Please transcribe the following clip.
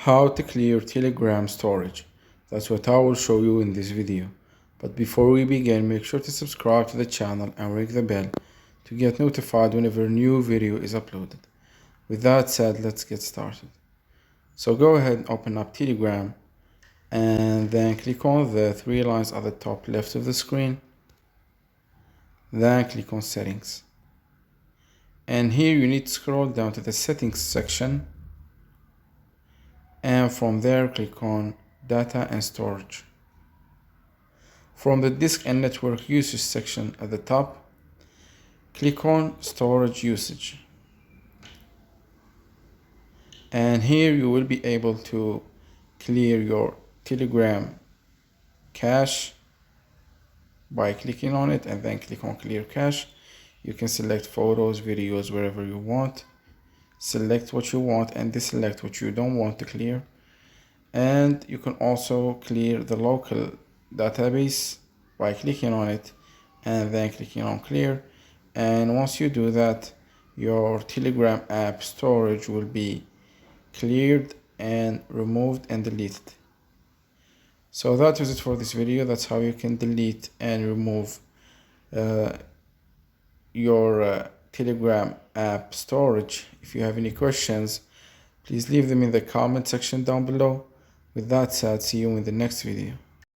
How to clear Telegram storage. That's what I will show you in this video. But before we begin, make sure to subscribe to the channel and ring the bell to get notified whenever a new video is uploaded. With that said, let's get started. So go ahead and open up Telegram and then click on the three lines at the top left of the screen. Then click on settings. And here you need to scroll down to the settings section. And from there click on data and storage. From the disk and network usage section at the top, click on storage usage. And here you will be able to clear your Telegram cache by clicking on it and then click on clear cache. You can select photos, videos, wherever you want. Select what you want and deselect what you don't want to clear. And you can also clear the local database by clicking on it and then clicking on clear. And once you do that, your Telegram app storage will be cleared and removed and deleted. So that was it for this video. That's how you can delete and remove your Telegram app storage. If you have any questions, please leave them in the comment section down below. With that said, see you in the next video.